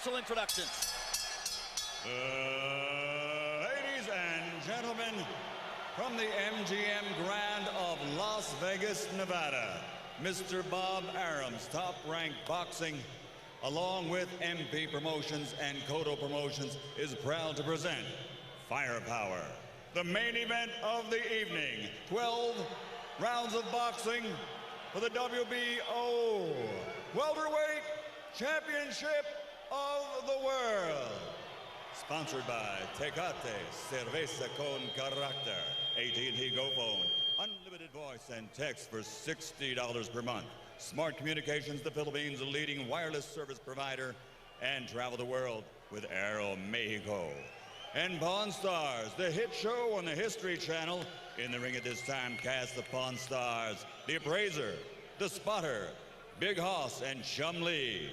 special introductions. Ladies and gentlemen, from the MGM Grand of Las Vegas, Nevada, Mr. Bob Arum's Top-Ranked Boxing, along with MP Promotions and Cotto Promotions, is proud to present Firepower, the main event of the evening. 12 rounds of boxing for the WBO Welterweight Championship of the World. Sponsored by Tecate, Cerveza con Carácter, AT&T Go Phone, unlimited voice and text for $60 per month. Smart Communications, the Philippines' leading wireless service provider, and travel the world with Aero Mexico. And Pawn Stars, the hit show on the History Channel. In the ring at this time, cast the Pawn Stars, the Appraiser, the Spotter, Big Hoss, and Chum Lee.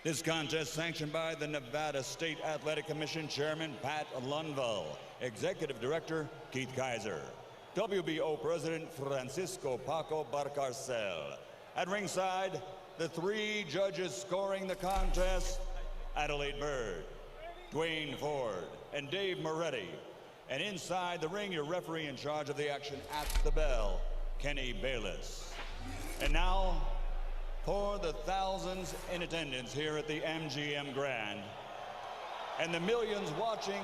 This contest sanctioned by the Nevada State Athletic Commission Chairman Pat Lundvall, Executive Director Keith Kaiser, WBO President Francisco Paco Barcarcel. At ringside, the three judges scoring the contest, Adalaide Byrd, Duane Ford, and Dave Moretti. And inside the ring, your referee in charge of the action at the bell, Kenny Bayless. And now, for the thousands in attendance here at the MGM Grand and the millions watching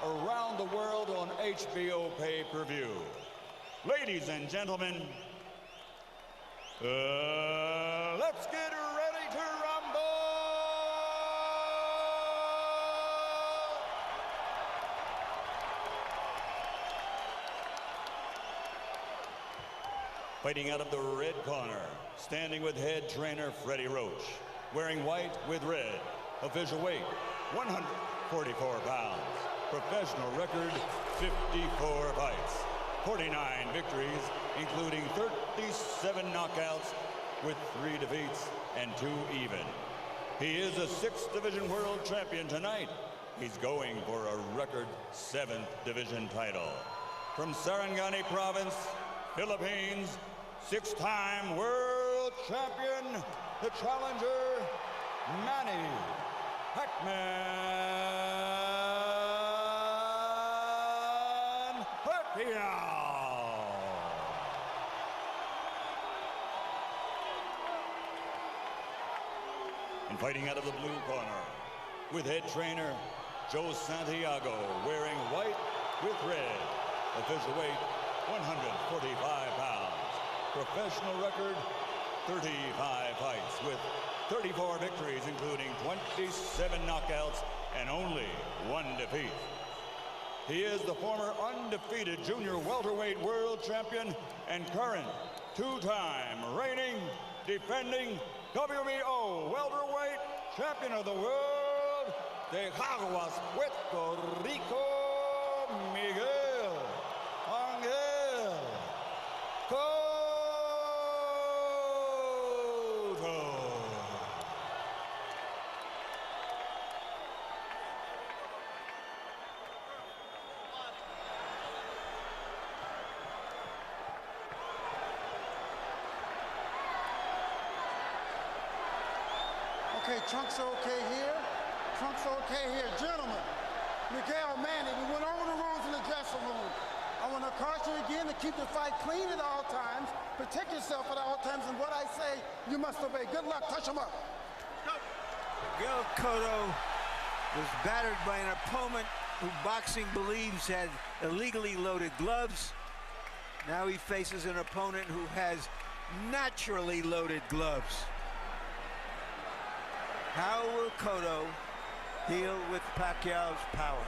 around the world on HBO pay-per-view. Ladies and gentlemen, let's get ready to rumble! Fighting out of the red corner, standing with head trainer Freddie Roach, wearing white with red, official weight 144 pounds, professional record 54 fights, 49 victories, including 37 knockouts with 3 defeats and 2 even. He is a 6th division world champion tonight. He's going for a record 7th division title. From Sarangani Province, Philippines, 6-time world champion, the challenger, Manny Pacquiao. And fighting out of the blue corner, with head trainer Joe Santiago, wearing white with red, official weight 145 pounds. Professional record, 35 fights with 34 victories, including 27 knockouts and only 1 defeat. He is the former undefeated junior welterweight world champion and current 2-time reigning, defending WBO welterweight champion of the world, de Caguas, Puerto Rico, Miguel Cotto. Okay, trunks are okay here. Trunks are okay here. Gentlemen, Miguel, Manny, we went over the rules in the dressing room. I want to caution you again to keep the fight clean at all times, protect yourself at all times, and what I say, you must obey. Good luck. Touch him up. Miguel Cotto was battered by an opponent who boxing believes had illegally loaded gloves. Now he faces an opponent who has naturally loaded gloves. How will Cotto deal with Pacquiao's power?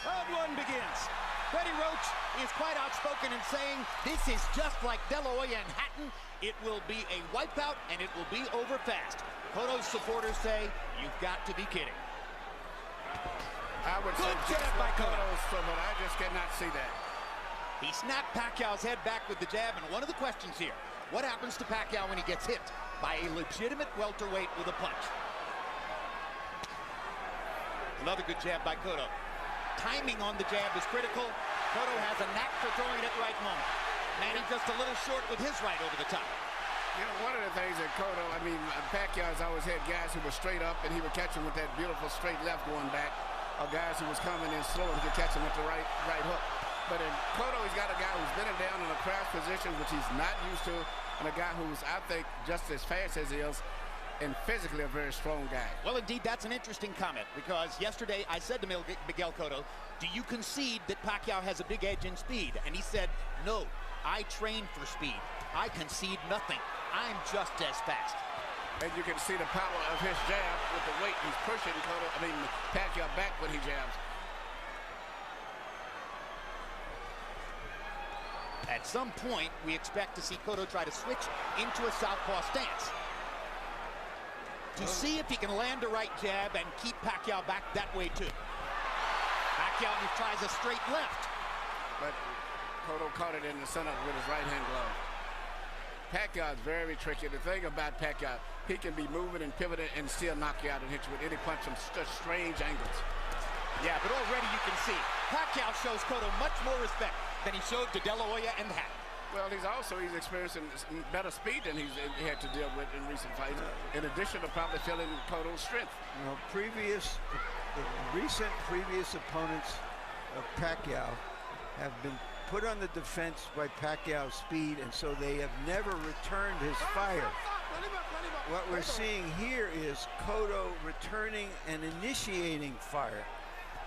Round 1 begins. Freddie Roach is quite outspoken in saying this is just like De La Hoya and Hatton. It will be a wipeout and it will be over fast. Cotto's supporters say, you've got to be kidding. I would say jab by Cotto's foot, I just cannot see that. He snapped Pacquiao's head back with the jab, and one of the questions here, what happens to Pacquiao when he gets hit by a legitimate welterweight with a punch? Another good jab by Cotto. Timing on the jab is critical. Cotto has a knack for throwing it at the right moment. Manny just a little short with his right over the top. You know, one of the things that Cotto, I mean, Pacquiao's always had guys who were straight up, and he would catch him with that beautiful straight left going back, or guys who was coming in slow and he could catch him with the right hook. But in Cotto, he's got a guy who's been down in a crouch position, which he's not used to, and a guy who's, I think, just as fast as he is, and physically a very strong guy. Well, indeed, that's an interesting comment, because yesterday I said to Miguel Cotto, do you concede that Pacquiao has a big edge in speed? And he said, no, I train for speed. I concede nothing. I'm just as fast. And you can see the power of his jab with the weight he's pushing Pacquiao back when he jabs. At some point, we expect to see Cotto try to switch into a southpaw stance to see if he can land a right jab and keep Pacquiao back that way too. Pacquiao tries a straight left. But Cotto caught it in the center with his right-hand glove. Pacquiao is very tricky. The thing about Pacquiao, he can be moving and pivoting and still knock you out and hit you with any punch from strange angles. Yeah, but already you can see Pacquiao shows Cotto much more respect than he showed to De La Hoya and Hatton. Well, he's experiencing better speed than he had to deal with in recent fights, in addition to probably feeling Cotto's strength. You know, the recent previous opponents of Pacquiao have been put on the defense by Pacquiao's speed, and so they have never returned his fire. What we're seeing here is Cotto returning and initiating fire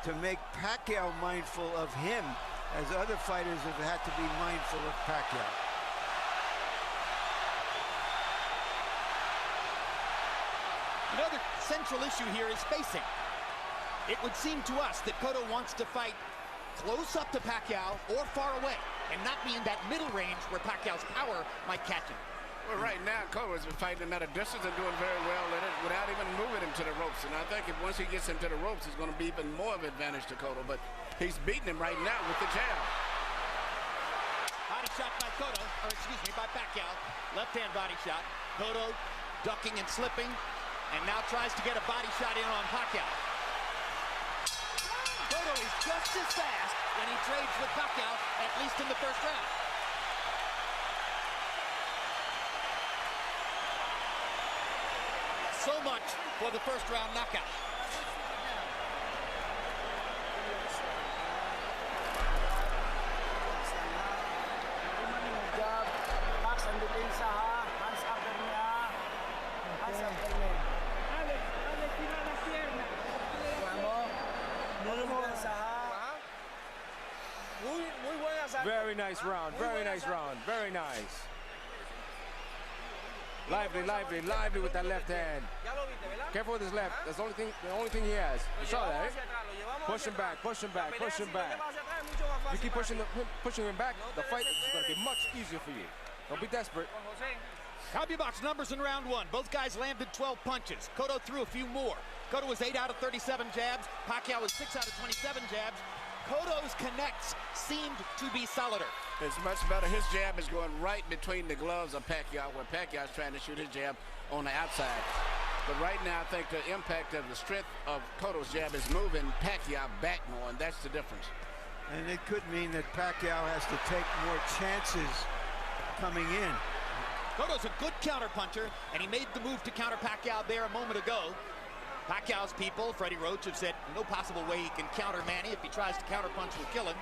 to make Pacquiao mindful of him, as other fighters have had to be mindful of Pacquiao. Another central issue here is spacing. It would seem to us that Cotto wants to fight close up to Pacquiao or far away, and not be in that middle range where Pacquiao's power might catch him. Well, right now, Cotto has been fighting him at a distance and doing very well in it without even moving him to the ropes. And I think once he gets him to the ropes, it's going to be even more of an advantage to Cotto. But he's beating him right now with the jab. Body shot by Cotto, or excuse me, by Pacquiao. Left-hand body shot. Cotto ducking and slipping, and now tries to get a body shot in on Pacquiao. Cotto is just as fast when he trades with Pacquiao, at least in the first round. So much for the first round knockout. Very nice round, very nice round, very nice. Lively, lively, lively with that left hand. Careful with his left. That's the only thing he has. You saw that, right? Push him back, push him back, push him back. You keep pushing him back, the fight is going to be much easier for you. Don't be desperate. CompuBox numbers in round one. Both guys landed 12 punches. Cotto threw a few more. Cotto was 8 out of 37 jabs. Pacquiao was 6 out of 27 jabs. Cotto's connects seemed to be solider. It's much better. His jab is going right between the gloves of Pacquiao, where Pacquiao's trying to shoot his jab on the outside. But right now, I think the impact of the strength of Cotto's jab is moving Pacquiao back more, and that's the difference. And it could mean that Pacquiao has to take more chances coming in. Cotto's a good counterpuncher, and he made the move to counter Pacquiao there a moment ago. Pacquiao's people, Freddie Roach, have said no possible way he can counter Manny. If he tries to counterpunch, we'll kill him.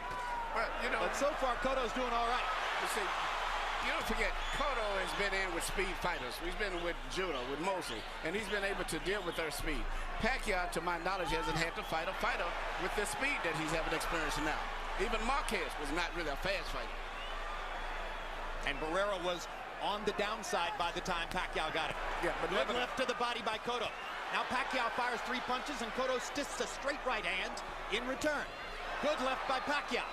Well, you know, but so far, Cotto's doing all right. You see, you don't forget, Cotto has been in with speed fighters. He's been with Judah, with Mosley, and he's been able to deal with their speed. Pacquiao, to my knowledge, hasn't had to fight a fighter with the speed that he's having experience now. Even Marquez was not really a fast fighter. And Barrera was on the downside by the time Pacquiao got it. Yeah, but good left to the body by Cotto. Now Pacquiao fires 3 punches, and Cotto stiffs a straight right hand in return. Good left by Pacquiao.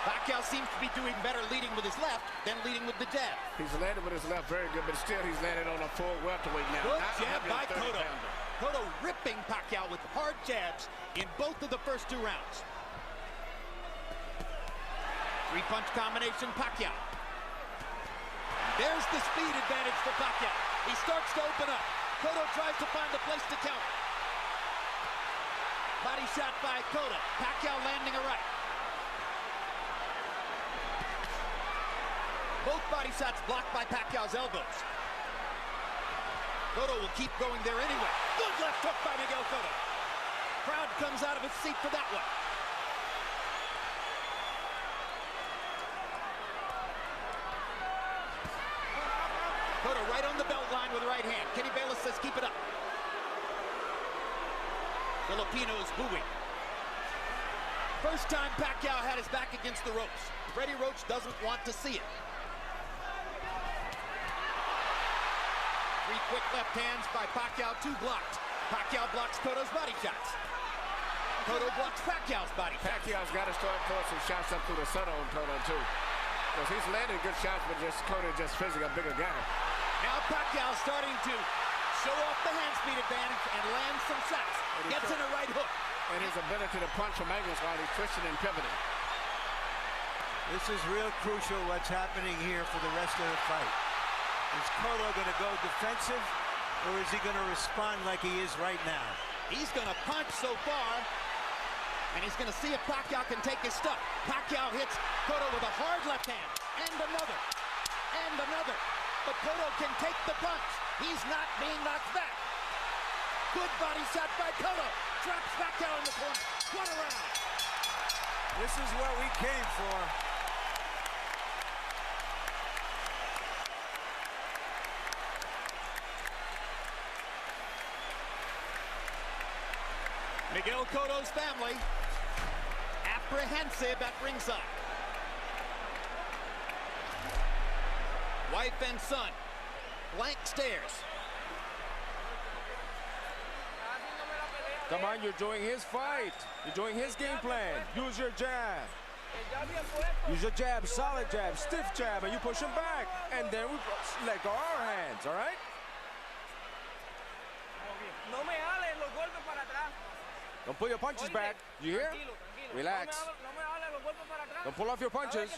Pacquiao seems to be doing better leading with his left than leading with the jab. He's landed with his left very good, but still he's landed on a full welterweight now. Good jab by Cotto. Cotto ripping Pacquiao with hard jabs in both of the first 2 rounds. 3-punch combination, Pacquiao. There's the speed advantage for Pacquiao. He starts to open up. Cotto tries to find a place to counter. Body shot by Cotto. Pacquiao landing a right. body shots blocked by Pacquiao's elbows. Cotto will keep going there anyway. Good left hook by Miguel Cotto. Crowd comes out of its seat for that one. Cotto right on the belt line with the right hand. Kenny Bayless says keep it up. Filipinos booing. First time Pacquiao had his back against the ropes. Freddie Roach doesn't want to see it. 3 quick left hands by Pacquiao, 2 blocked. Pacquiao blocks Cotto's body shots. Cotto blocks Pacquiao's body shots. Pacquiao's got to start throwing some shots up through the center on Cotto too. Because he's landing good shots, but just Cotto just physically a bigger guy. Now Pacquiao starting to show off the hand speed advantage and land some shots. Gets in a right hook. And his ability to punch from angles while he's twisting and pivoting. This is real crucial what's happening here for the rest of the fight. Is Cotto going to go defensive, or is he going to respond like he is right now? He's going to punch so far, and he's going to see if Pacquiao can take his stuff. Pacquiao hits Cotto with a hard left hand, and another, and another. But Cotto can take the punch. He's not being knocked back. Good body shot by Cotto. Drops Pacquiao in the corner. What a round. This is what we came for. Miguel Cotto's family apprehensive at ringside. Wife and son, blank stares. Come on, you're doing his fight. You're doing his game plan. Use your jab. Use your jab, solid jab, stiff jab, and you push him back. And then we let go our hands, all right? Don't pull your punches back. You hear? Relax. Don't pull off your punches.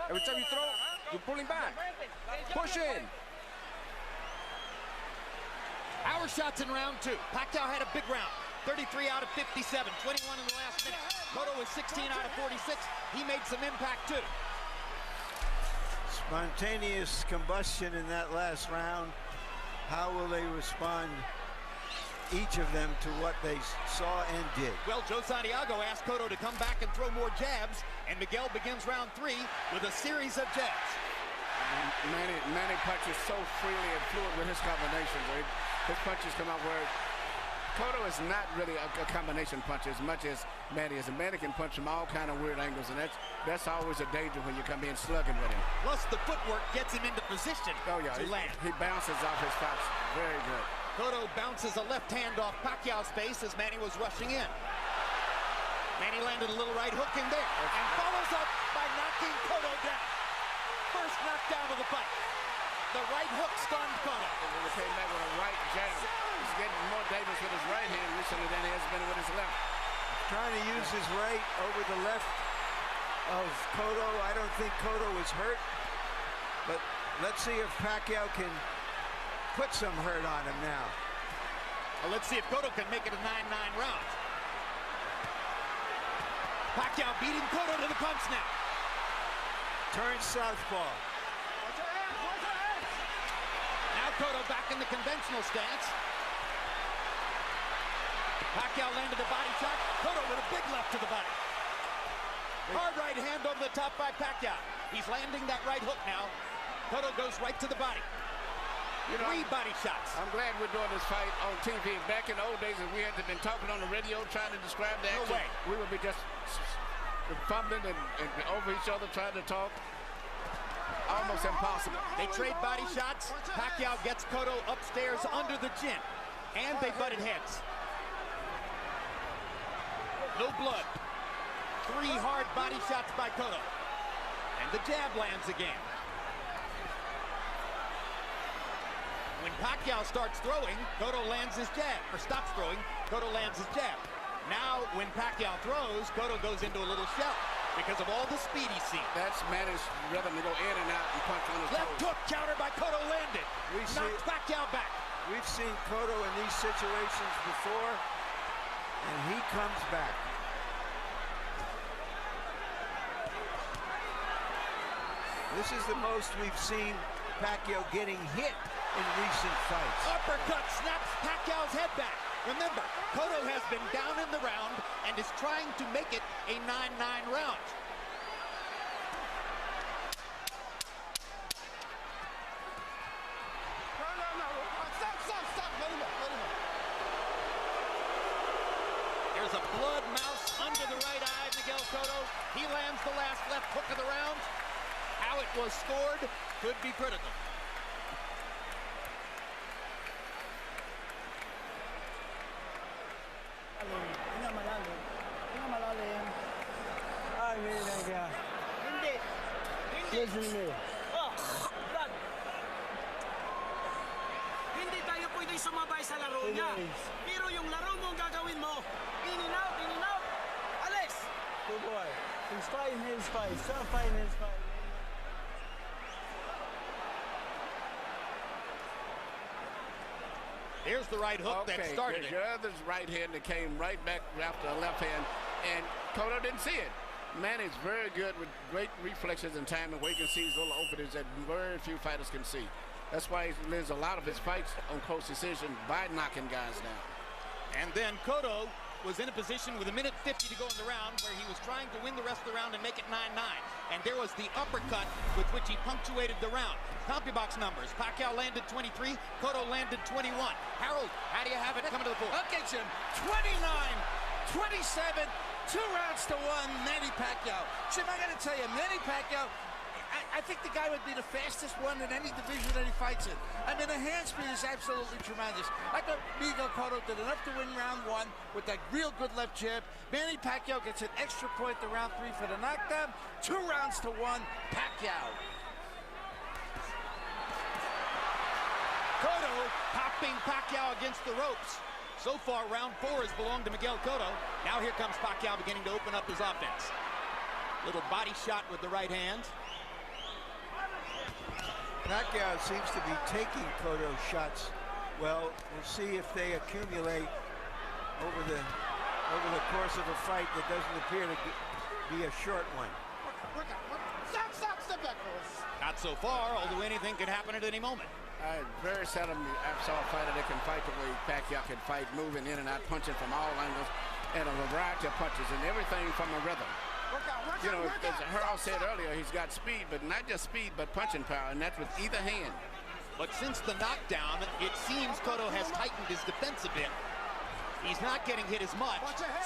Every time you throw, you're pulling back. Push in. Our shots in round 2. Pacquiao had a big round. 33 out of 57, 21 in the last minute. Cotto was 16 out of 46. He made some impact too. Spontaneous combustion in that last round. How will they respond, each of them, to what they saw and did? Well, Joe Santiago asked Cotto to come back and throw more jabs, and Miguel begins round 3 with a series of jabs. Manny punches so freely and fluid with his combinations. His punches come out where Cotto is not really a combination puncher as much as Manny is. And Manny can punch from all kind of weird angles, and that's always a danger when you come in slugging with him. Plus, the footwork gets him into position to land. He bounces off his shots. Very good. Cotto bounces a left hand off Pacquiao's face as Manny was rushing in. Manny landed a little right hook in there and follows up by knocking Cotto down. First knockdown of the fight. The right hook stunned Cotto. And he came back with a right jab. He's getting more dangerous with his right hand recently than he has been with his left. Trying to use his right over the left of Cotto. I don't think Cotto is hurt, but let's see if Pacquiao can put some hurt on him now. Well, let's see if Cotto can make it a 9-9 round. Pacquiao beating Cotto to the punch now. Turn southpaw. Now Cotto back in the conventional stance. Pacquiao landed a body shot. Cotto with a big left to the body. Hard right hand over the top by Pacquiao. He's landing that right hook now. Cotto goes right to the body. You know, 3 body shots. I'm glad we're doing this fight on TV. Back in the old days, if we had been talking on the radio trying to describe the action, we would be just fumbling and over each other trying to talk. Almost impossible. They trade body shots. Pacquiao gets Cotto upstairs under the chin. And they butted heads. No blood. 3 hard body shots by Cotto. And the jab lands again. When Pacquiao starts throwing, Cotto lands his jab. Or stops throwing, Cotto lands his jab. Now, when Pacquiao throws, Cotto goes into a little shell because of all the speed he's seen. That's Manny's rhythm to go in and out and punch on his left toes. hook counter by Cotto landed. Knocked Pacquiao back. We've seen Cotto in these situations before, and he comes back. This is the most we've seen Pacquiao getting hit in recent fights. Uppercut snaps Pacquiao's head back. Remember, Cotto has been down in the round and is trying to make it a 9-9 round. Stop. Let him up. There's a blood mouse under the right eye, Miguel Cotto. He lands the last left hook of the round. How it was scored could be critical. Hindi tayo pwede sumabay sa laro niya. Pero yung laro mo ang gagawin mo, in and out, alis! Good boy. He's fighting his fight. Stop fighting his fight. Here's the right hook that started it. The other's right hand that came right back after a left hand, and Cotto didn't see it. Manny's very good with great reflexes and timing where he can see these little openings that very few fighters can see. That's why he wins a lot of his fights on close decision by knocking guys down. And then Cotto was in a position with 1:50 to go in the round where he was trying to win the rest of the round and make it 9-9. And there was the uppercut with which he punctuated the round. CompuBox numbers. Pacquiao landed 23, Cotto landed 21. Harold, how do you have it coming to the floor? Okay, Jim. 29-27, 2 rounds to 1, Manny Pacquiao. Jim, I got to tell you, Manny Pacquiao, I think the guy would be the fastest one in any division that he fights in. I mean, the hand speed is absolutely tremendous. I thought Miguel Cotto did enough to win round 1 with that real good left jab. Manny Pacquiao gets an extra point to round 3 for the knockdown. 2 rounds to 1, Pacquiao. Cotto popping Pacquiao against the ropes. So far, round 4 has belonged to Miguel Cotto. Now here comes Pacquiao beginning to open up his offense. Little body shot with the right hand. Pacquiao seems to be taking Cotto shots. Well, we'll see if they accumulate over the course of a fight that doesn't appear to be a short one. Step back, fellas. Not so far, although anything could happen at any moment. Very seldom I saw a fighter that can fight the way Pacquiao can fight, moving in and out, punching from all angles, and a variety of punches, and everything from a rhythm. You know, as Harold said earlier, he's got speed, but not just speed, but punching power, and that's with either hand. But since the knockdown, it seems Cotto has tightened his defense a bit. He's not getting hit as much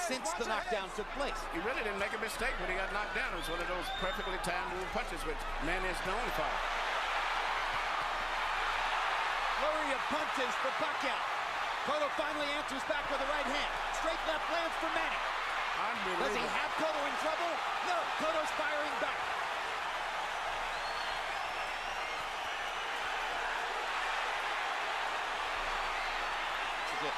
since the knockdown took place. He really didn't make a mistake when he got knocked down. It was one of those perfectly timed little punches, which Manny is known for. Flurry of punches for Pacquiao. Cotto finally answers back with the right hand. Straight left lands for Manny. Does he have Cotto in trouble? No, Cotto's firing back. This is it.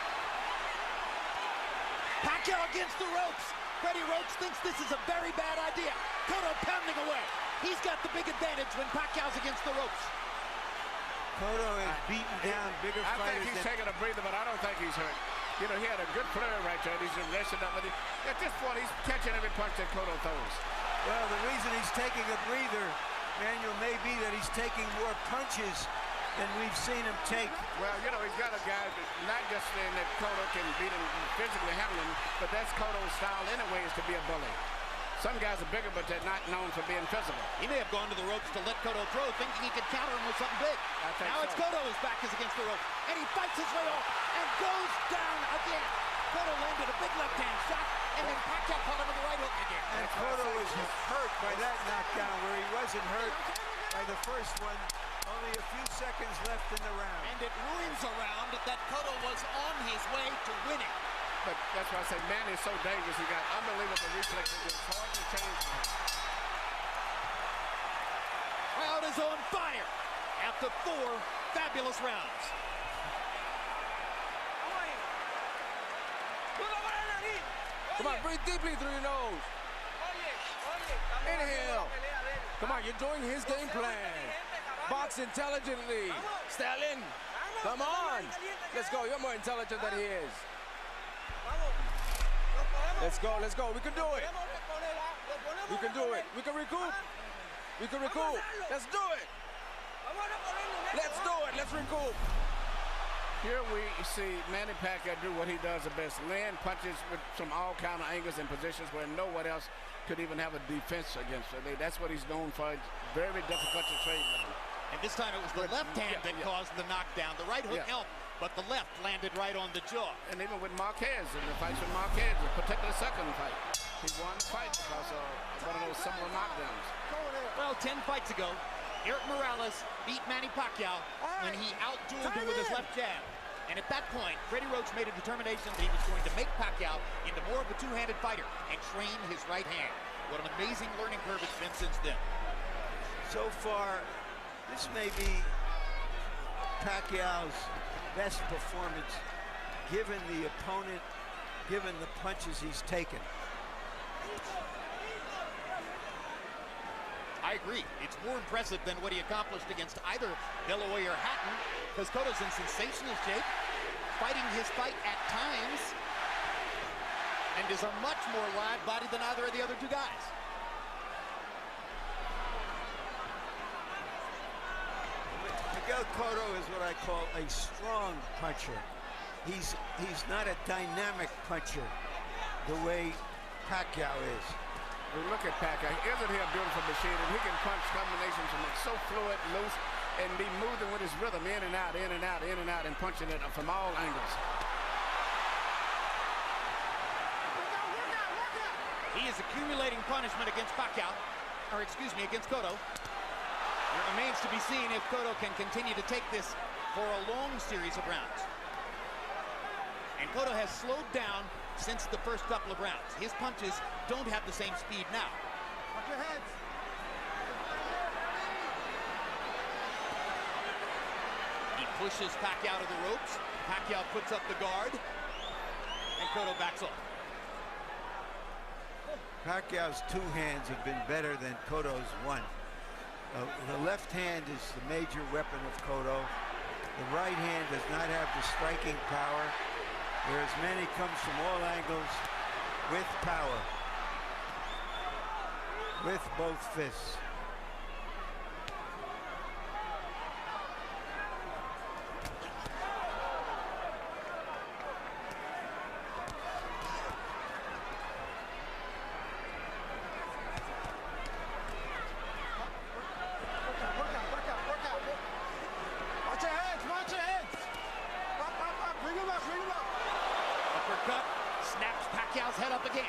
Pacquiao against the ropes. Freddie Roach thinks this is a very bad idea. Cotto pounding away. He's got the big advantage when Pacquiao's against the ropes. Cotto has beaten down bigger fighters. I think he's taking a breather, but I don't think he's hurt. You know, he had a good flurry right there. He's rested up, but at this point, he's catching every punch that Cotto throws. Well, the reason he's taking a breather, Manuel, may be that he's taking more punches than we've seen him take. Well, you know, he's got a guy that not just saying that Cotto can beat him physically handling, but that's Cotto's style anyway, is to be a bully. Some guys are bigger, but they're not known for being physical. He may have gone to the ropes to let Cotto throw, thinking he could counter him with something big. Now it's Cotto whose back is against the rope, and he fights his way off and goes down again. Cotto landed a big left-hand shot, and then Pacquiao caught him with the right hook again. And Cotto was hurt by that knockdown, where he wasn't hurt by the first one. Only a few seconds left in the round. And it ruins a round that Cotto was on his way to winning. But that's why I say Manny is so dangerous. He got unbelievable reflexes. It's hard to change him. Crowd is on fire after 4 fabulous rounds. Come on, breathe deeply through your nose. Inhale. Come on, you're doing his game plan. Box intelligently. Stalin, come on. Let's go. You're more intelligent than he is. Let's go, let's go. We can do it. We can do it. We can recoup. We can recoup. Let's do it. Let's do it. Let's recoup. Here we see Manny Pacquiao do what he does the best. Land punches from all kind of angles and positions where no one else could even have a defense against it. That's what he's known for. It's very difficult to trade with him. And this time it was the left hand that caused the knockdown. The right hook helped, but the left landed right on the jaw. And even with Marquez, in the fights with Marquez, particularly the second fight, he won the fight because of one of those similar knockdowns. Well, 10 fights ago, Eric Morales beat Manny Pacquiao when he out-dueled him with his left jab. And at that point, Freddie Roach made a determination that he was going to make Pacquiao into more of a two-handed fighter and train his right hand. What an amazing learning curve it's been since then. So far, this may be Pacquiao's best performance, given the opponent, given the punches he's taken. I agree. It's more impressive than what he accomplished against either De La Hoya or Hatton, because Cotto's in sensational shape, fighting his fight at times, and is a much more live body than either of the other two guys. Miguel Cotto is what I call a strong puncher. He's not a dynamic puncher the way Pacquiao is. We look at Pacquiao. Isn't he a beautiful machine? And he can punch combinations from so fluid, loose, and be moving with his rhythm in and out, in and out, in and out, and punching it from all angles. He is accumulating punishment against Pacquiao, or excuse me, against Cotto. It remains to be seen if Cotto can continue to take this for a long series of rounds. And Cotto has slowed down since the first couple of rounds. His punches don't have the same speed now. Watch your heads. He pushes Pacquiao to the ropes. Pacquiao puts up the guard, and Cotto backs off. Pacquiao's two hands have been better than Cotto's one. The left hand is the major weapon of Cotto. The right hand does not have the striking power, whereas Manny comes from all angles with power, with both fists. Head up again.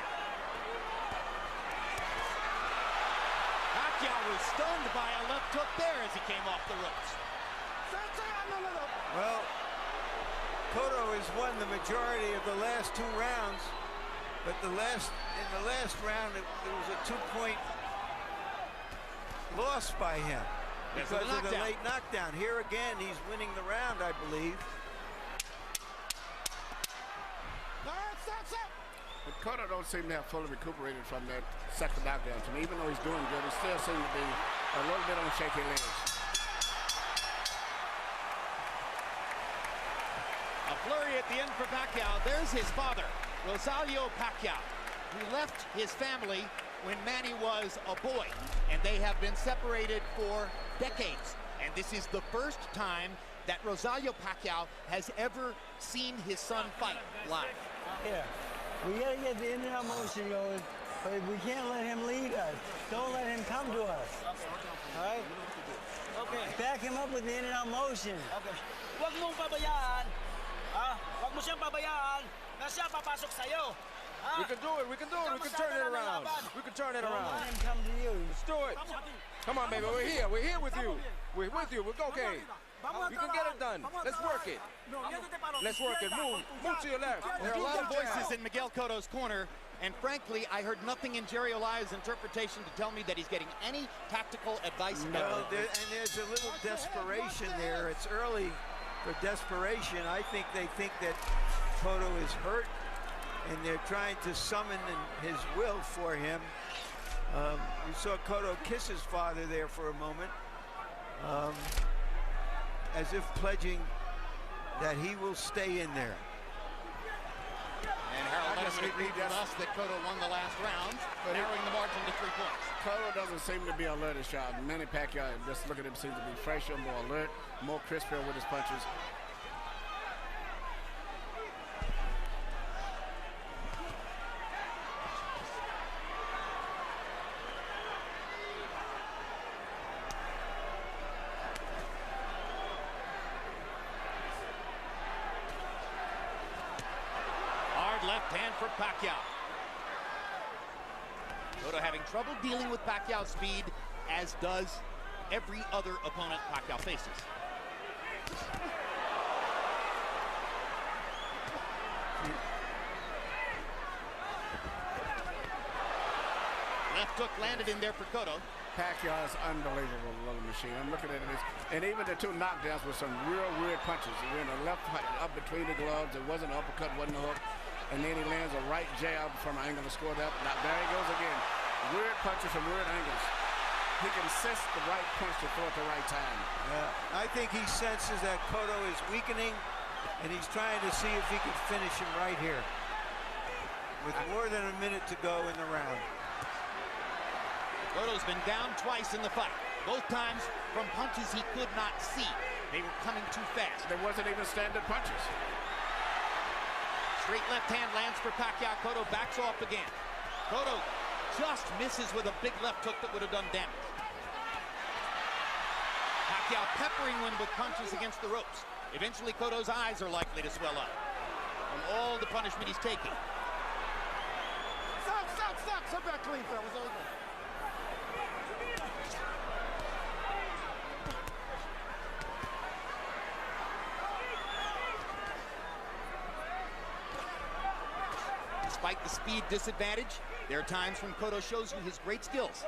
Pacquiao was stunned by a left hook there as he came off the ropes. Well, Cotto has won the majority of the last two rounds, but in the last round it was a 2-point loss by him because of the late knockdown. Here again, he's winning the round, I believe. But Cotto don't seem to have fully recuperated from that second knockdown to me. Even though he's doing good, he still seems to be a little bit on shaky legs. A flurry at the end for Pacquiao. There's his father, Rosalio Pacquiao, who left his family when Manny was a boy, and they have been separated for decades. And this is the first time that Rosalio Pacquiao has ever seen his son fight live. Yeah. We got to get the in-and-out motion going, but we can't let him lead us. Don't let him come to us. All right? Okay. Back him up with the in-and-out motion. Okay. Huwag mong pabayaan. Huwag mo siyang pabayaan na siya papasok sa'yo. We can do it. We can do it. We can turn it around. We can turn it Don't around. let him come to you. Let's do it. Come on, baby. We're here. We're here with you. We're with you. We're okay. You can get it done. Let's work it. Let's work it. Move. Move to your left. There are a lot of voices in Miguel Cotto's corner, and frankly, I heard nothing in Jerry Olaya's interpretation to tell me that he's getting any tactical advice. No, and there's a little desperation there. It's early for desperation. I think they think that Cotto is hurt, and they're trying to summon his will for him. We saw Cotto kiss his father there for a moment, as if pledging that he will stay in there. And Harold Yes, it agreed with us that Cotto won the last round, narrowing the margin to 3 points. Cotto doesn't seem to be alert as shot. Manny Pacquiao, just look at him, seems to be fresher, more alert, more crispier with his punches. Left hand for Pacquiao. Cotto having trouble dealing with Pacquiao's speed, as does every other opponent Pacquiao faces. Left hook landed in there for Cotto. Pacquiao is unbelievable little machine. I'm looking at it, and even the 2 knockdowns with some real weird punches. He went a left up between the gloves. It wasn't an uppercut, wasn't a hook. And then he lands a right jab from an angle to score that. Now, there he goes again. Weird punches from weird angles. He can sense the right punch to throw at the right time. Yeah, I think he senses that Cotto is weakening, and he's trying to see if he can finish him right here. With more than a minute to go in the round. Cotto's been down twice in the fight. Both times from punches he could not see. They were coming too fast. There wasn't even standard punches. Straight left hand lands for Pacquiao. Cotto backs off again. Cotto just misses with a big left hook that would have done damage. Pacquiao peppering him with punches against the ropes. Eventually, Cotto's eyes are likely to swell up from all the punishment he's taking. Stop. Sit back clean, fellas. Over. Despite the speed disadvantage, there are times when Cotto shows you his great skills.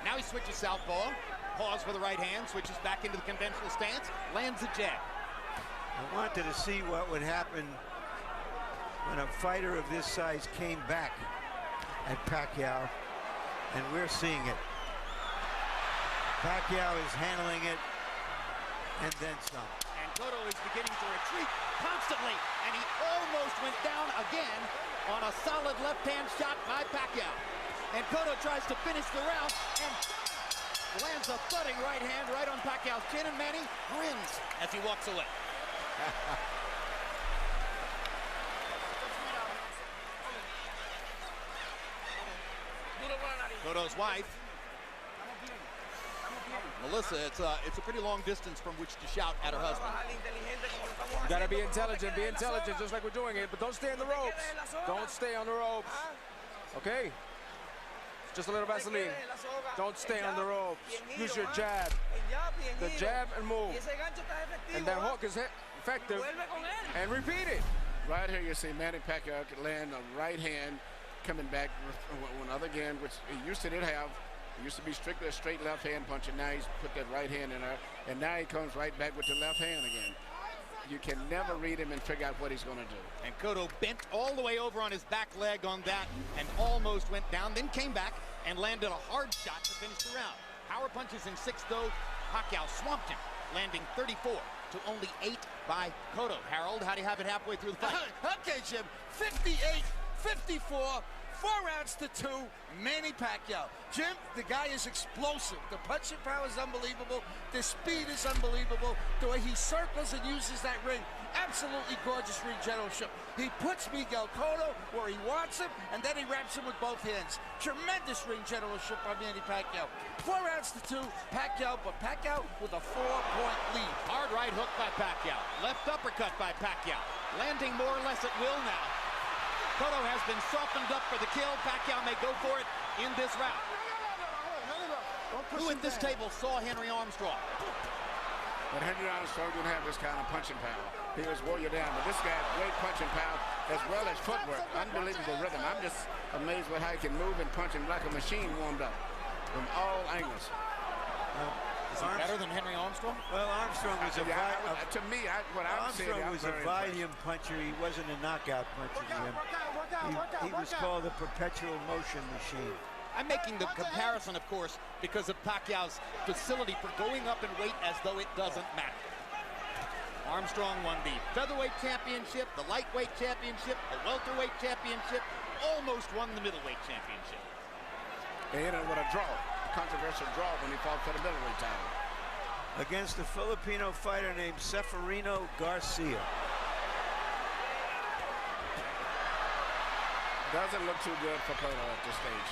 Now he switches southpaw, pause for the right hand, switches back into the conventional stance, lands a jab. I wanted to see what would happen when a fighter of this size came back at Pacquiao, and we're seeing it. Pacquiao is handling it, and then some. And Cotto is beginning to retreat constantly, and he almost went down again on a solid left-hand shot by Pacquiao. And Cotto tries to finish the round and lands a thudding right hand right on Pacquiao's chin, and Manny grins as he walks away. Cotto's wife, Melissa, it's a pretty long distance from which to shout at her husband. You gotta be intelligent, just like we're doing it, but don't stay on the ropes. Don't stay on the ropes. Okay? Just a little Vaseline. Don't stay on the ropes. Use your jab. The jab and move. And that hook is effective. And repeat it. Right here you see Manny Pacquiao could land a right hand coming back with another again, which he used to did have. He used to be strictly a straight left hand puncher. Now he's put that right hand in there, and now he comes right back with the left hand again. You can never read him and figure out what he's going to do. And Cotto bent all the way over on his back leg on that and almost went down, then came back and landed a hard shot to finish the round. Power punches in 6, though. Pacquiao swamped him, landing 34 to only 8 by Cotto. Harold, how do you have it halfway through the fight? Okay, Jim. 58-54. 4 rounds to 2, Manny Pacquiao. Jim, the guy is explosive. The punching power is unbelievable. The speed is unbelievable. The way he circles and uses that ring, absolutely gorgeous ring generalship. He puts Miguel Cotto where he wants him, and then he wraps him with both hands. Tremendous ring generalship by Manny Pacquiao. 4 rounds to 2, Pacquiao, but Pacquiao with a 4-point lead. Hard right hook by Pacquiao. Left uppercut by Pacquiao. Landing more or less at will now. Cotto has been softened up for the kill. Pacquiao may go for it in this round. Who at this table saw Henry Armstrong? But Henry Armstrong didn't have this kind of punching power. He was wore you down, but this guy has great punching power as well as footwork. Unbelievable rhythm. I'm just amazed with how he can move and punch him like a machine warmed up from all angles. Is he better than Henry Armstrong? Well, Armstrong was a volume puncher. He wasn't a knockout puncher, Jim. He was called a perpetual motion machine. I'm making the comparison, of course, because of Pacquiao's facility for going up in weight as though it doesn't matter. Armstrong won the featherweight championship, the lightweight championship, the welterweight championship, almost won the middleweight championship. They ended with a draw, controversial draw when he fought for the middleweight title. Against a Filipino fighter named Seferino Garcia. Doesn't look too good for Cotto at this stage.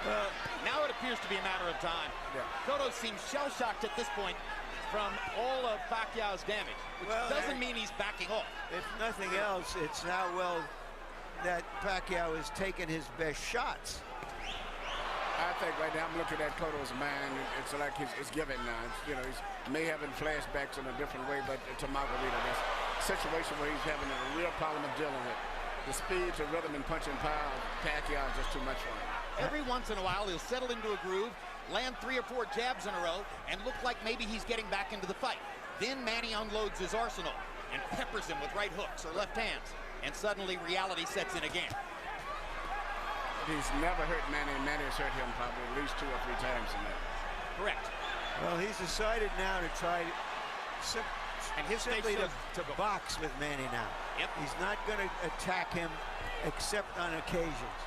Well, now it appears to be a matter of time. Yeah. Cotto seems shell-shocked at this point from all of Pacquiao's damage, which doesn't mean he's backing off. If nothing else, it's how well that Pacquiao has taken his best shots. I think right now I'm looking at Cotto's mind. It's like it's giving now. You know, he's may having flashbacks in a different way, but to Margarita, that's a situation where he's having a real problem of dealing with. The speed to rhythm and punching power of Pacquiao is just too much for him. Every once in a while, he'll settle into a groove, land 3 or 4 jabs in a row, and look like maybe he's getting back into the fight. Then Manny unloads his arsenal and peppers him with right hooks or left hands, and suddenly reality sets in again. He's never hurt Manny, and Manny has hurt him probably at least 2 or 3 times in that. Correct. Well, he's decided now to try simply to box with Manny now. Yep. He's not going to attack him except on occasions.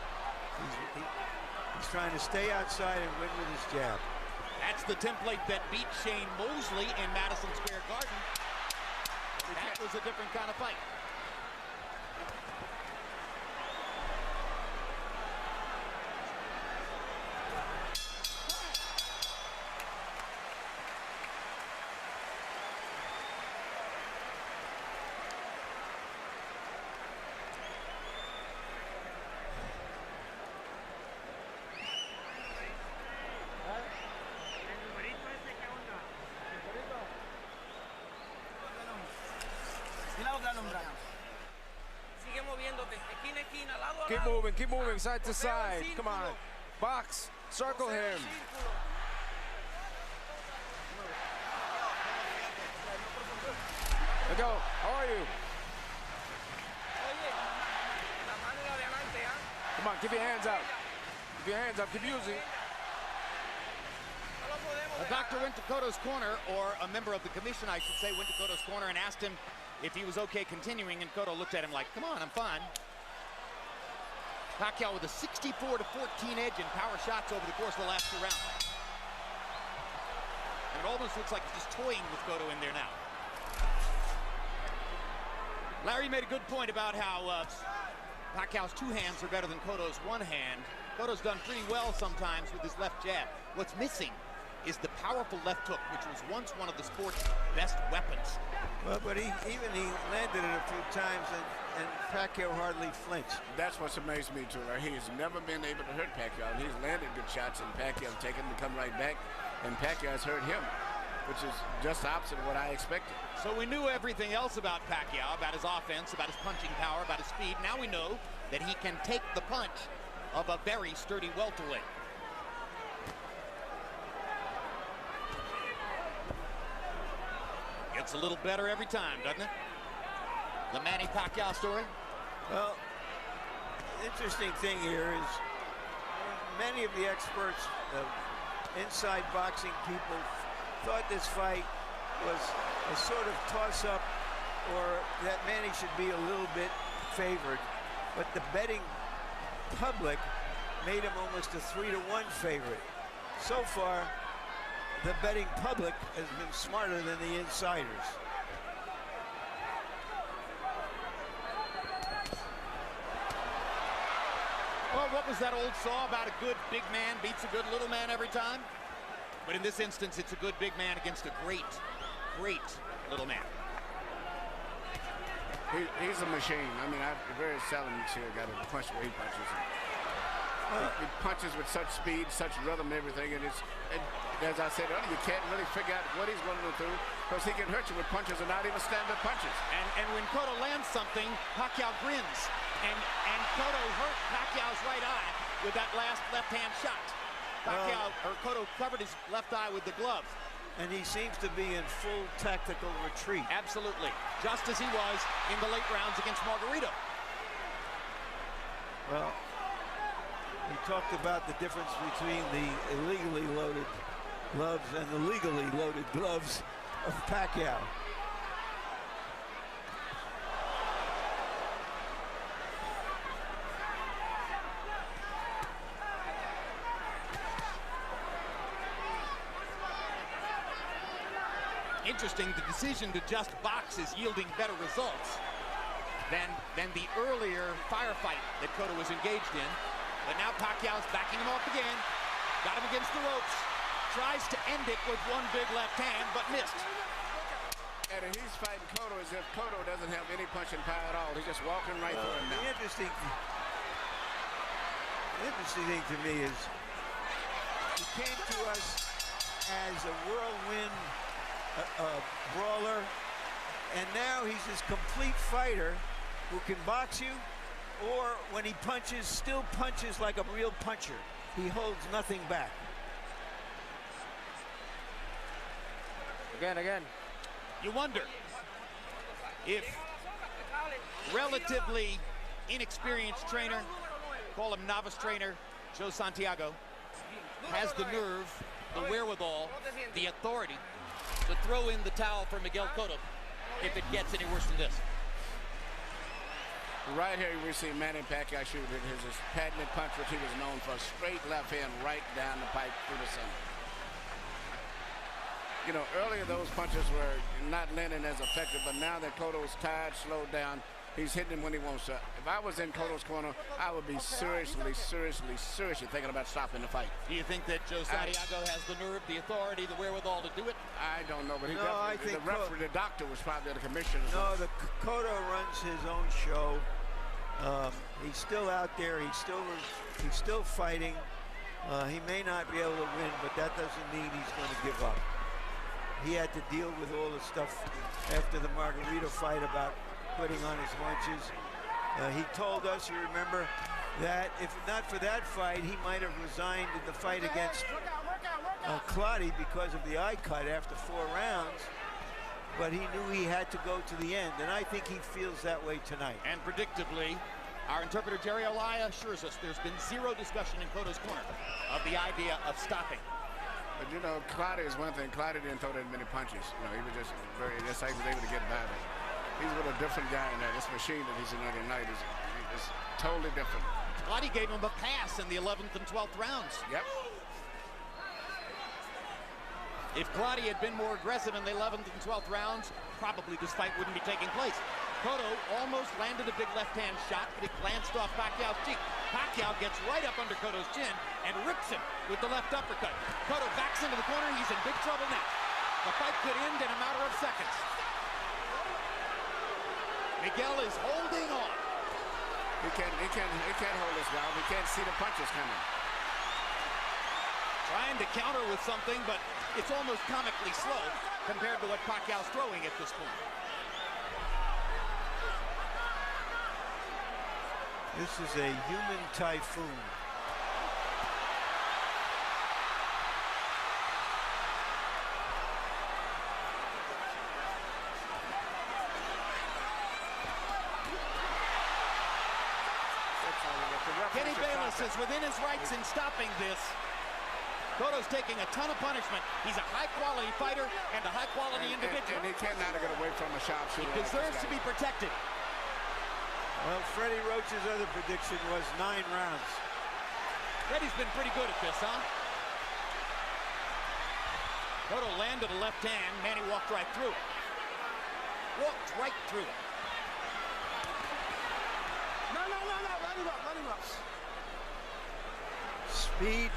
He's trying to stay outside and win with his jab. That's the template that beat Shane Mosley in Madison Square Garden. That was a different kind of fight. Keep moving, side to side. Come on, box, circle him. Let's go. How are you? Come on, keep your hands out. Keep your hands up. Keep using. The doctor went to Cotto's corner, or a member of the commission, I should say, went to Cotto's corner and asked him if he was okay continuing, and Cotto looked at him like, come on, I'm fine. Pacquiao with a 64-14 edge in power shots over the course of the last 2 rounds. And it almost looks like he's just toying with Cotto in there now. Larry made a good point about how Pacquiao's 2 hands are better than Cotto's 1 hand. Cotto's done pretty well sometimes with his left jab. What's missing is the powerful left hook, which was once one of the sport's best weapons. Well, but he landed it a few times, and Pacquiao hardly flinched. That's what's amazed me too. Right? He has never been able to hurt Pacquiao. He's landed good shots, and Pacquiao's taken them to come right back, and Pacquiao's hurt him, which is just the opposite of what I expected. So we knew everything else about Pacquiao, about his offense, about his punching power, about his speed. Now we know that he can take the punch of a very sturdy welterweight. Gets a little better every time, doesn't it? The Manny Pacquiao story. Well, the interesting thing here is many of the experts, inside boxing people, thought this fight was a sort of toss-up, or that Manny should be a little bit favored. But the betting public made him almost a 3-to-1 favorite. So far, the betting public has been smarter than the insiders. Well, what was that old saw about a good big man beats a good little man every time? But in this instance, it's a good big man against a great, great little man. He's a machine. I mean, I very seldom see a guy that punch where he punches. He punches with such speed, such rhythm, and everything. And as I said earlier, you can't really figure out what he's going to do because he can hurt you with punches and not even standard punches. And when Cotto lands something, Pacquiao grins. And Cotto hurt Pacquiao's right eye with that last left-hand shot. Cotto covered his left eye with the glove. And he seems to be in full tactical retreat. Absolutely. Just as he was in the late rounds against Margarito. Well, we talked about the difference between the illegally loaded gloves and the legally loaded gloves of Pacquiao. Interesting, the decision to just box is yielding better results than the earlier firefight that Cotto was engaged in. But now Pacquiao's backing him off again. Got him against the ropes. Tries to end it with one big left hand, but missed. And he's fighting Cotto as if Cotto doesn't have any punching power at all. He's just walking right through him now. The interesting thing to me is he came to us as a whirlwind brawler, and now he's this complete fighter who can box you, or when he punches, still punches like a real puncher. He holds nothing back. Again. You wonder if relatively inexperienced trainer, call him novice trainer, Joe Santiago, has the nerve, the wherewithal, the authority to throw in the towel for Miguel Cotto if it gets any worse than this. Right here we see Manny Pacquiao shoot his patented punch, which he was known for, straight left hand right down the pipe through the center. You know, earlier those punches were not landing as effective, but now that Cotto's tired, slowed down, he's hitting him when he wants to. If I was in Cotto's corner, I would be seriously thinking about stopping the fight. Do you think that Joe Santiago has the nerve, the authority, the wherewithal to do it? I don't know, but he I think the referee, the doctor was probably the commissioner. No, Cotto runs his own show. He's still out there. He's still fighting. He may not be able to win, but that doesn't mean he's going to give up. He had to deal with all the stuff after the Margarita fight about putting on his haunches. He told us, you remember, that if not for that fight, he might have resigned in the fight against Clottey because of the eye cut after 4 rounds. But he knew he had to go to the end, and I think he feels that way tonight. And predictably, our interpreter Jerry Olaya assures us there's been zero discussion in Cotto's corner of the idea of stopping. But you know, Clottey is one thing. Clottey didn't throw that many punches. You know, he was just just like he was able to get by with. He's with a different guy in there. This machine that he's in there tonight is totally different. Clottey gave him a pass in the 11th and 12th rounds. Yep. If Clottey had been more aggressive in the 11th and 12th rounds, probably this fight wouldn't be taking place. Cotto almost landed a big left-hand shot, but he glanced off Pacquiao's cheek. Pacquiao gets right up under Cotto's chin and rips him with the left uppercut. Cotto backs into the corner. He's in big trouble now. The fight could end in a matter of seconds. Miguel is holding on. He can't hold his ground. He can't see the punches coming. Trying to counter with something, but it's almost comically slow compared to what Pacquiao's throwing at this point. This is a human typhoon. Kenny Bayless is within his rights in stopping this. Cotto's taking a ton of punishment. He's a high-quality fighter and a high-quality individual. And he cannot get away from a sharpshooter. He deserves to be protected. Well, Freddie Roach's other prediction was 9 rounds. Freddie's been pretty good at this, huh? Cotto landed a left hand. Manny walked right through it. Walked right through it. No. Let him up. Speed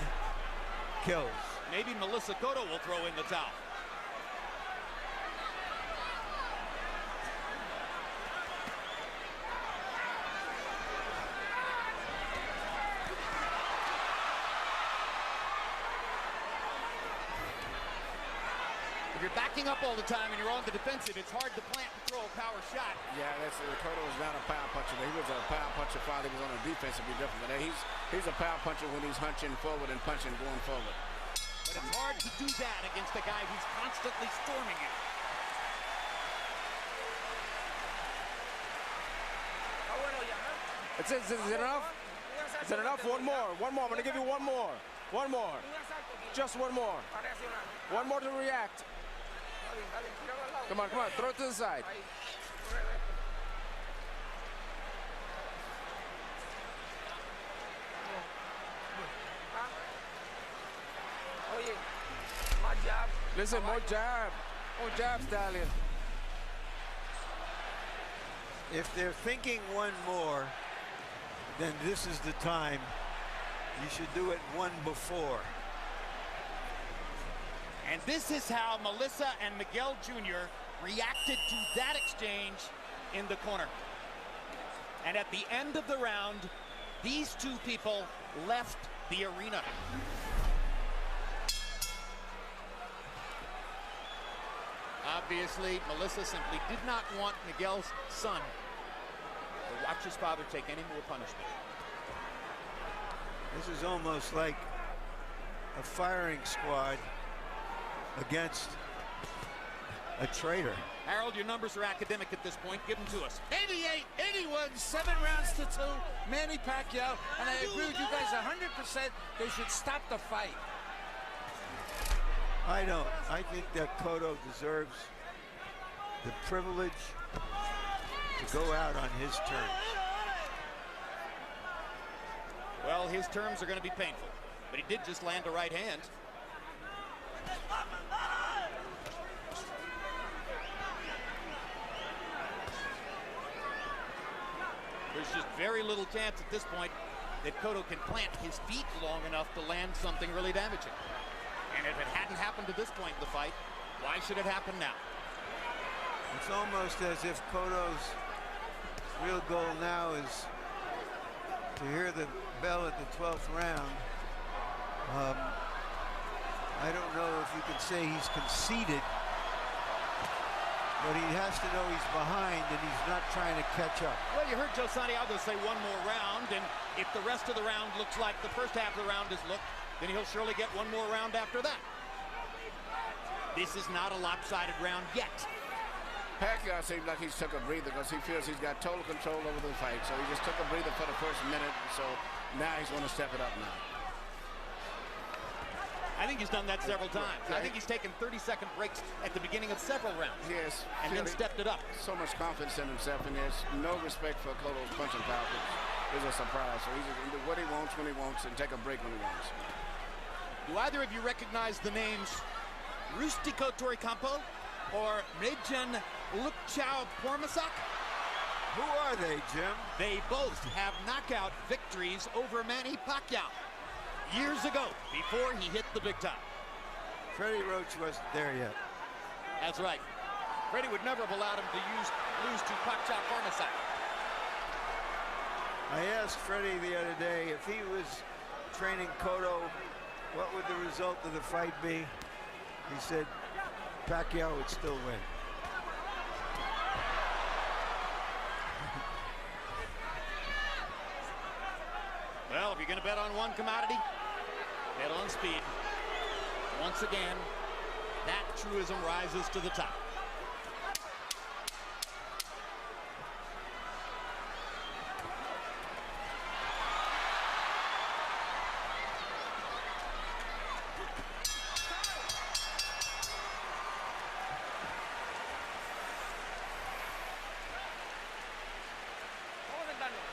kills. Maybe Melissa Cotto will throw in the towel. If you're backing up all the time and you're on the defensive, it's hard to plant and throw a power shot. Yeah, Cotto was not a power puncher. He was a power puncher while he was on the defense. It'd be different. But he's a power puncher when he's hunching forward and punching going forward. But it's hard to do that against a guy who's constantly storming you. Is it enough? Is it enough? One more. I'm going to give you one more. Just one more. One more to react. Come on. Throw it to the side. Listen, more jab. Oh, jab, Stallion. If they're thinking one more, then this is the time. You should do it one before. And this is how Melissa and Miguel Jr. reacted to that exchange in the corner. And at the end of the round, these two people left the arena. Obviously, Melissa simply did not want Miguel's son to watch his father take any more punishment. This is almost like a firing squad against a traitor. Harold, your numbers are academic at this point. Give them to us. 88, 81, 7 rounds to 2. Manny Pacquiao, and I agree with you guys 100%. They should stop the fight. I don't. I think that Cotto deserves the privilege to go out on his terms. Well, his terms are going to be painful, but he did just land a right hand. There's just very little chance at this point that Cotto can plant his feet long enough to land something really damaging. And if it hadn't happened to this point in the fight, why should it happen now? It's almost as if Cotto's real goal now is to hear the bell at the 12th round. I don't know if you can say he's conceded, but he has to know he's behind and he's not trying to catch up. Well, you heard Joe Santiago say one more round, and if the rest of the round looks like the first half of the round has looked, then he'll surely get one more round after that. This is not a lopsided round yet. Pacquiao seems like he's took a breather because he feels he's got total control over the fight. So he just took a breather for the first minute. So now he's going to step it up now. I think he's done that several times. I think he's taken 30-second breaks at the beginning of several rounds. Yes. And then stepped it up. So much confidence in himself, and there's no respect for Cotto's punching power, which is a surprise. So he's going to do what he wants when he wants and take a break when he wants. Do either of you recognize the names Rustico Toricampo or Mrejan Lukchao Pormasak? Who are they, Jim? They both have knockout victories over Manny Pacquiao years ago, before he hit the big time. Freddie Roach wasn't there yet. That's right. Freddie would never have allowed him to lose to Pacquiao Pormasak. I asked Freddie the other day if he was training Cotto, what would the result of the fight be? He said Pacquiao would still win. Well, if you're going to bet on one commodity, bet on speed. Once again, that truism rises to the top.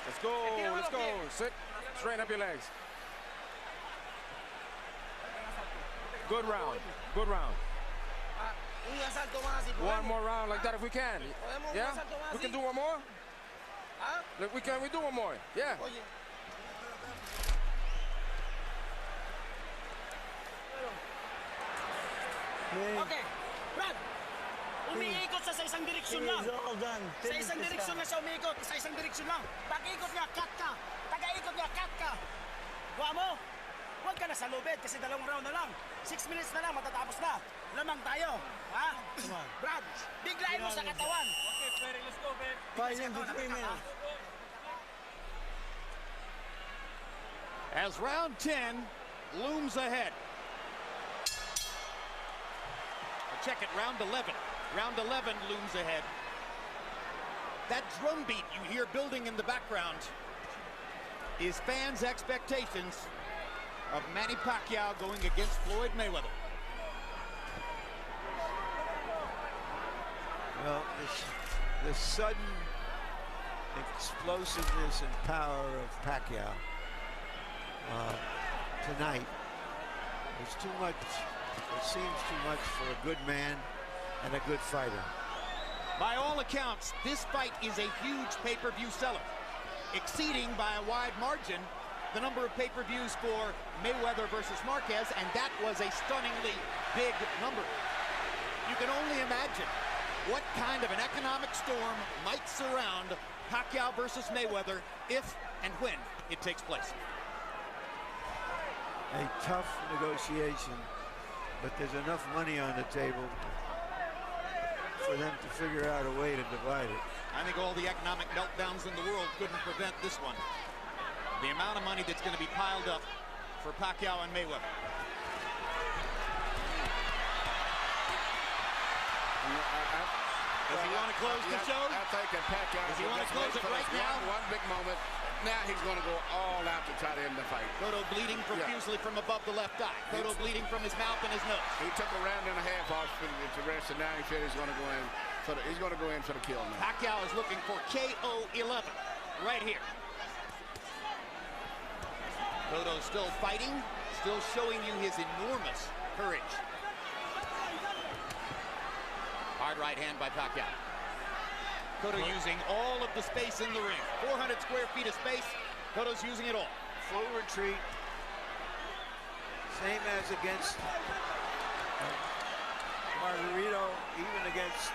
Let's go, let's go. Sit, straighten up your legs. Good round, good round. One more round like that if we can. Yeah? We can do one more? Look, we do one more. Yeah. Okay, Brad. Umiikot sa isang direksyon lang. Sa isang direksyon na siya umiikot. Sa isang direksyon lang. Pag-ikot niya, cut ka. Taga-ikot niya, cut ka. Huwag mo. Huwag ka na sa lubid kasi 2 round na lang. 6 minutes na lang, matatapos na. Lamang tayo. Ha? Brad, biglain mo sa katawan. Okay, Ferry, let's go, man. 5 to 3 minutes. As round 10 looms ahead. Check it, round 11. Round 11 looms ahead. That drum beat you hear building in the background is fans' expectations of Manny Pacquiao going against Floyd Mayweather. Well, the sudden explosiveness and power of Pacquiao tonight was too much. It seems too much for a good man and a good fighter. By all accounts, this fight is a huge pay-per-view seller, exceeding by a wide margin the number of pay-per-views for Mayweather versus Marquez, and that was a stunningly big number. You can only imagine what kind of an economic storm might surround Pacquiao versus Mayweather if and when it takes place. A tough negotiation, but there's enough money on the table for them to figure out a way to divide it. I think all the economic meltdowns in the world couldn't prevent this one. The amount of money that's going to be piled up for Pacquiao and Mayweather. Does he want to close the show? I think that Pacquiao. Does he want to close it right now? One big moment. Now he's going to go all out to try to end the fight. Cotto bleeding profusely from above the left eye. Cotto bleeding from his mouth and his nose. He took a round and a half off to rest, and now he said he's going to go in for the, kill now. Pacquiao is looking for KO 11 right here. Cotto still fighting, still showing you his enormous courage. Hard right hand by Pacquiao. Cotto using all of the space in the ring. 400 square feet of space. Cotto's using it all. Full retreat. Same as against Margarito, even against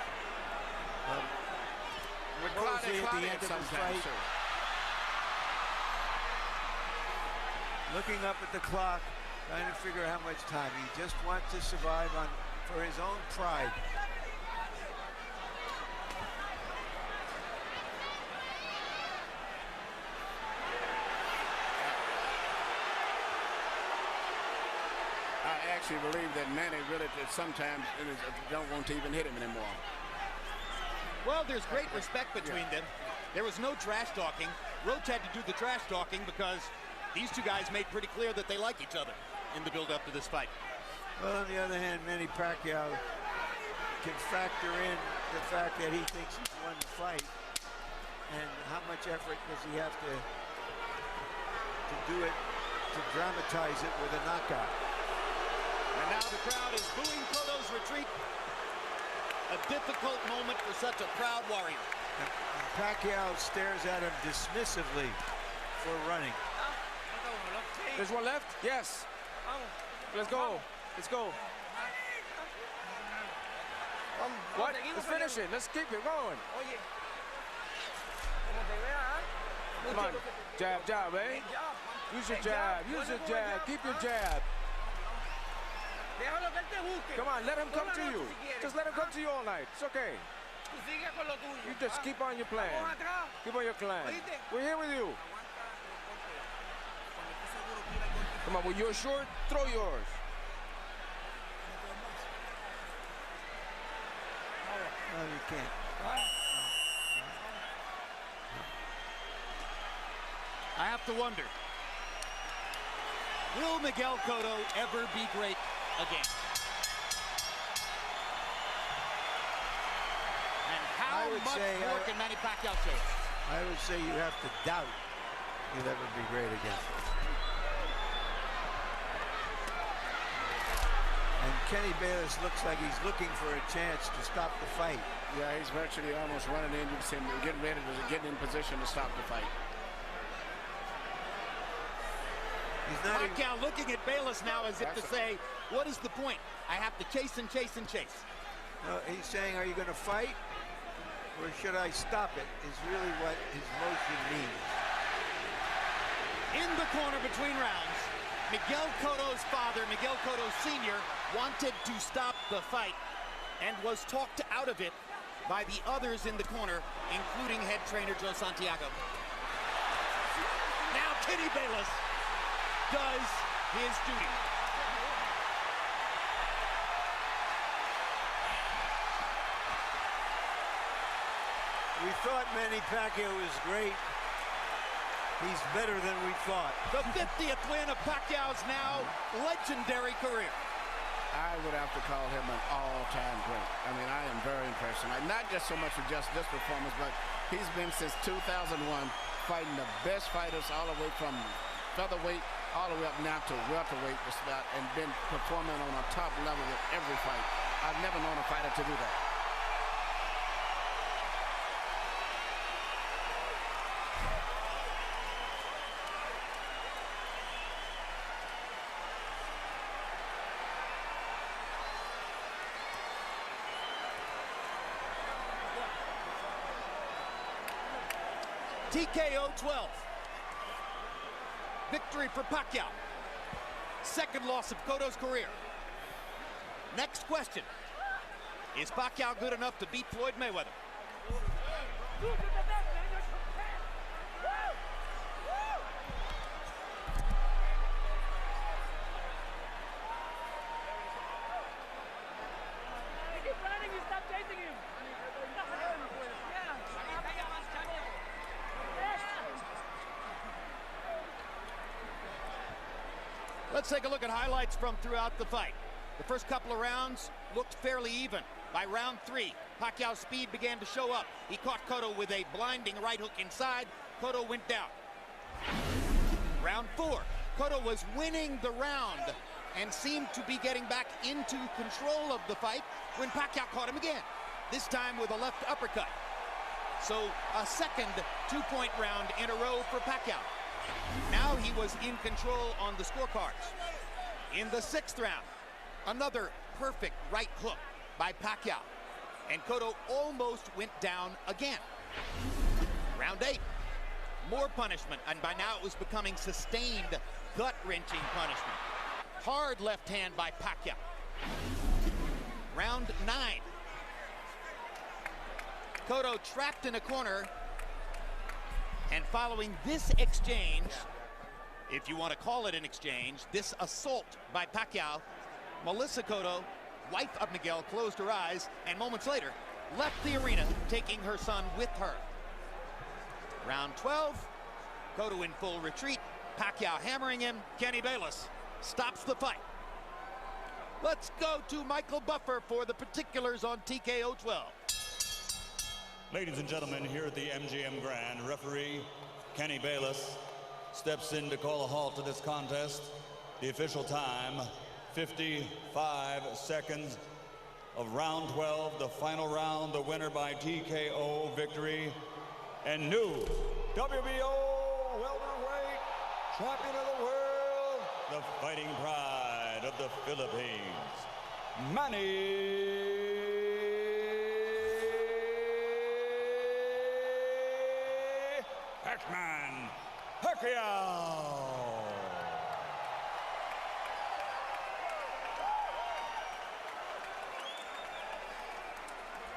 Moretti at the end of the fight. Looking up at the clock, trying to figure out how much time. He just wants to survive for his own pride. I actually believe that Manny really sometimes don't want to even hit him anymore. Well, there's great respect between them. There was no trash talking. Roach had to do the trash talking because these two guys made pretty clear that they like each other in the build-up to this fight. Well, on the other hand, Manny Pacquiao can factor in the fact that he thinks he's won the fight, and how much effort does he have to do it, to dramatize it with a knockout. And now the crowd is booing Cotto's retreat. A difficult moment for such a proud warrior. And Pacquiao stares at him dismissively for running. There's one left? Yes. Let's go. Let's go. What? Let's finish it. Let's keep it going. Come on. Jab, jab, eh? Use your jab. Use your jab. Keep your jab. Come on, let him come to you. Just let him come to you all night. It's okay. You just keep on your plan. Keep on your plan. We're here with you. Come on, with your short, throw yours. No, you can't. I have to wonder, will Miguel Cotto ever be great again? And how much more can Manny Pacquiao show us? I would say you have to doubt he'll ever be great again. And Kenny Bayless looks like he's looking for a chance to stop the fight. Yeah, he's virtually almost running in. You can see him getting ready to get in position to stop the fight. Pacquiao looking at Bayless now as if to say, what is the point? I have to chase and chase and chase. No, he's saying, are you going to fight or should I stop it, is really what his motion means. In the corner between rounds, Miguel Cotto's father, Miguel Cotto Sr., wanted to stop the fight and was talked out of it by the others in the corner, including head trainer Joe Santiago. Now Kenny Bayless does his duty. We thought Manny Pacquiao was great. He's better than we thought. The 50th win of Pacquiao's now legendary career. I would have to call him an all-time great. I mean, I am very impressed. Not just so much with just this performance, but he's been since 2001 fighting the best fighters all the way from featherweight all the way up now to welterweight and been performing on a top level with every fight. I've never known a fighter to do that. TKO 12. Victory for Pacquiao. Second loss of Cotto's career. Next question. Is Pacquiao good enough to beat Floyd Mayweather? Let's take a look at highlights from throughout the fight. The first couple of rounds looked fairly even. By round 3, Pacquiao's speed began to show up. He caught Cotto with a blinding right hook inside. Cotto went down. Round 4, Cotto was winning the round and seemed to be getting back into control of the fight when Pacquiao caught him again, this time with a left uppercut. So a second 2-point round in a row for Pacquiao. Now he was in control on the scorecards. In the 6th round, another perfect right hook by Pacquiao, and Cotto almost went down again. Round 8, more punishment, and by now it was becoming sustained, gut-wrenching punishment. Hard left hand by Pacquiao. Round 9. Cotto trapped in a corner, and following this exchange, if you want to call it an exchange, this assault by Pacquiao, Melissa Cotto, wife of Miguel, closed her eyes and moments later left the arena, taking her son with her. Round 12, Cotto in full retreat, Pacquiao hammering him. Kenny Bayless stops the fight. Let's go to Michael Buffer for the particulars on TKO 12. Ladies and gentlemen, here at the MGM Grand, referee Kenny Bayless steps in to call a halt to this contest. The official time, 55 seconds of round 12, the final round, the winner by TKO victory, and new WBO Welterweight Champion of the World, the fighting pride of the Philippines, Manny Pacquiao.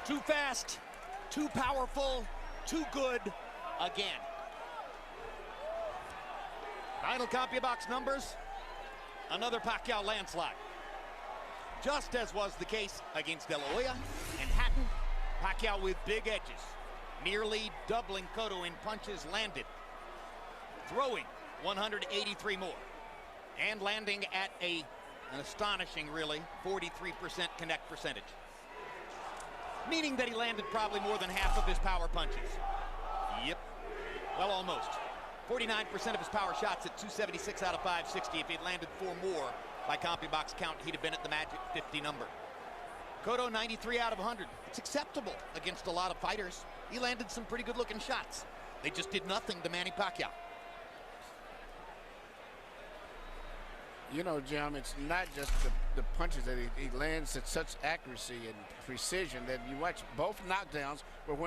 Too fast, too powerful, too good again. Final CompuBox numbers, another Pacquiao landslide. Just as was the case against De La Hoya and Hatton, Pacquiao with big edges, nearly doubling Cotto in punches landed, throwing 183 more, and landing at an astonishing, really, 43% connect percentage. Meaning that he landed probably more than half of his power punches. Yep, well, almost. 49% of his power shots at 276 out of 560. If he'd landed 4 more by CompuBox count, he'd have been at the magic 50 number. Cotto 93 out of 100. It's acceptable against a lot of fighters. He landed some pretty good looking shots. They just did nothing to Manny Pacquiao. You know, Jim, it's not just the punches that he lands at such accuracy and precision that you watch both knockdowns were when